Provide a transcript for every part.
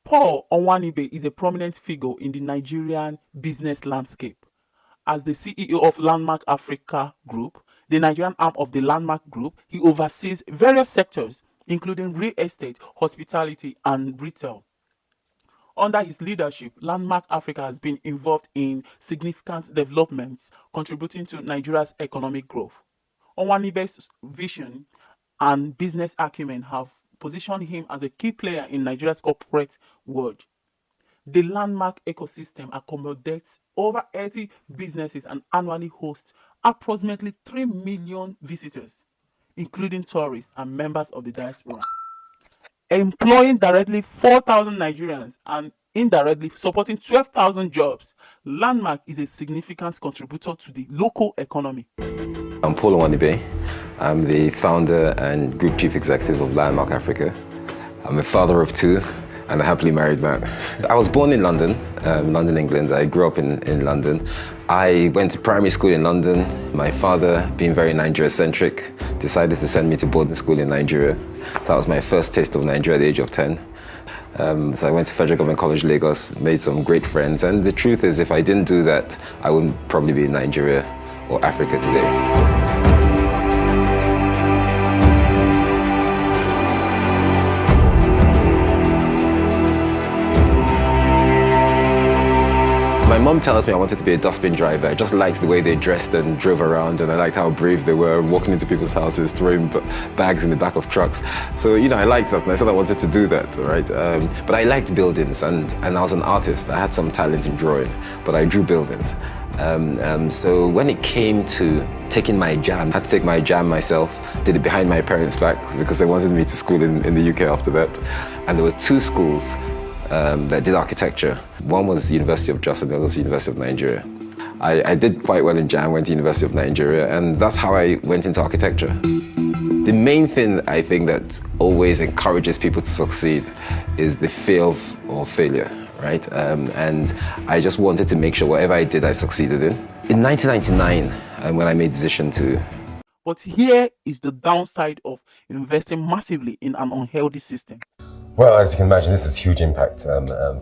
Paul Onwuanibe is a prominent figure in the Nigerian business landscape. As the CEO of Landmark Africa Group, the Nigerian arm of the Landmark Group, he oversees various sectors, including real estate, hospitality, and retail. Under his leadership, Landmark Africa has been involved in significant developments, contributing to Nigeria's economic growth. Onwanibe's vision and business acumen have positioned him as a key player in Nigeria's corporate world. The Landmark ecosystem accommodates over 80 businesses and annually hosts approximately 3 million visitors, including tourists and members of the diaspora, employing directly 4,000 Nigerians and indirectly supporting 12,000 jobs. Landmark is a significant contributor to the local economy. I'm Paul Onwuanibe. I'm the founder and group chief executive of Landmark Africa. I'm a father of two and a happily married man. I was born in London, England. I grew up in London. I went to primary school in London. My father, being very Nigeria-centric, decided to send me to boarding school in Nigeria. That was my first taste of Nigeria at the age of 10. So I went to Federal Government College, Lagos, made some great friends. And the truth is, if I didn't do that, I wouldn't probably be in Nigeria or Africa today. My mom tells me I wanted to be a dustbin driver. I just liked the way they dressed and drove around, and I liked how brave they were, walking into people's houses, throwing bags in the back of trucks. So, I liked that, and I said I wanted to do that, right? But I liked buildings, and I was an artist. I had some talent in drawing, but I drew buildings. So when it came to taking my JAM, I had to take my JAM myself, did it behind my parents' backs because they wanted me to school in the UK after that. And there were two schools that did architecture. One was the University of Jos and the other was the University of Nigeria. I did quite well in JAM, went to University of Nigeria, and that's how I went into architecture. The main thing I think that always encourages people to succeed is the fear of failure, right? And I just wanted to make sure whatever I did, I succeeded in. In 1999, when I made the decision to... But here is the downside of investing massively in an unhealthy system. Well, as you can imagine, this is huge impact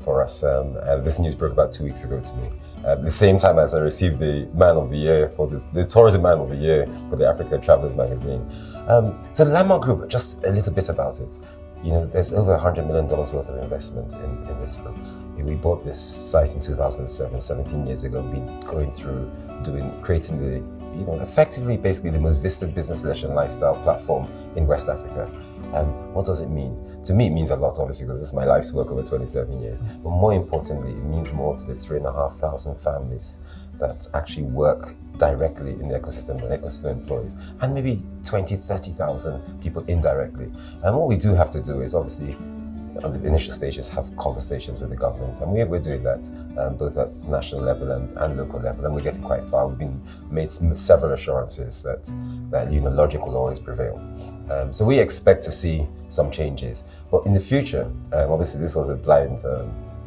for us. This news broke about 2 weeks ago to me. At the same time as I received the Man of the Year for the Tourism Man of the Year for the Africa Travelers magazine. So the Landmark Group, just a little bit about it. There's over $100 million worth of investment in this group. We bought this site in 2007, 17 years ago. We've been going through creating effectively, basically the most visited business, leisure, and lifestyle platform in West Africa. What does it mean? To me, it means a lot, obviously, because this is my life's work over 27 years. But more importantly, it means more to the 3,500 families that actually work directly in the ecosystem, the ecosystem employees, and maybe 20, 30,000 people indirectly. And what we do have to do is obviously, on the initial stages, have conversations with the government, and we're doing that both at national level and local level, and we're getting quite far. We've been made several assurances that logic will always prevail. So we expect to see some changes, but in the future, obviously this was a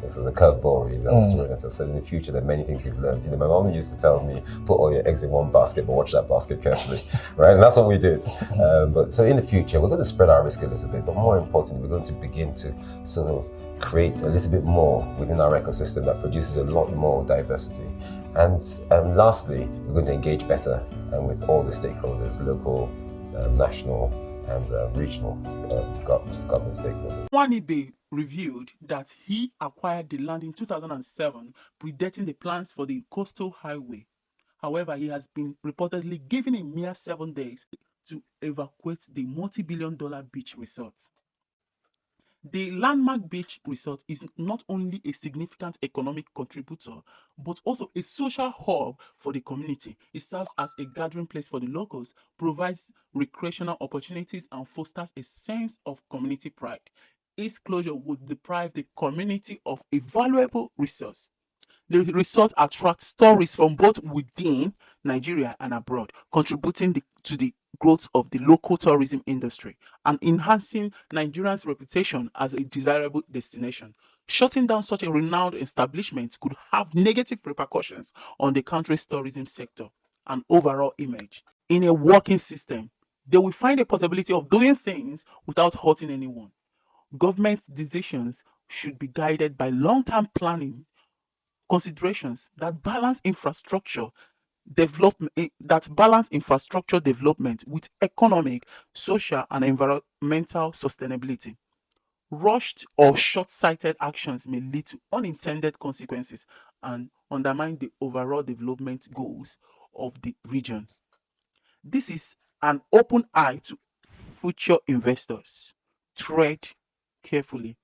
this was a curveball really that was thrown at us. So in the future, there are many things we've learned. My mom used to tell me, put all your eggs in one basket, but watch that basket carefully, right? And that's what we did. So in the future, we're going to spread our risk a little bit, but more importantly, we're going to begin to sort of create a little bit more within our ecosystem that produces a lot more diversity. And lastly, we're going to engage better with all the stakeholders, local, national, and regional government stakeholders. Onwuanibe revealed that he acquired the land in 2007, predating the plans for the coastal highway. However, he has been reportedly given a mere 7 days to evacuate the multi-billion-dollar beach resort. The Landmark Beach Resort is not only a significant economic contributor, but also a social hub for the community. It serves as a gathering place for the locals, provides recreational opportunities, and fosters a sense of community pride. Its closure would deprive the community of a valuable resource. The resort attracts tourists from both within Nigeria and abroad, contributing to the growth of the local tourism industry and enhancing Nigeria's reputation as a desirable destination. Shutting down such a renowned establishment could have negative repercussions on the country's tourism sector and overall image. In a working system, they will find a possibility of doing things without hurting anyone. Government decisions should be guided by long-term planning considerations that balance infrastructure development with economic, social, and environmental sustainability. Rushed or short-sighted actions may lead to unintended consequences and undermine the overall development goals of the region. This is an open eye to future investors. Tread carefully.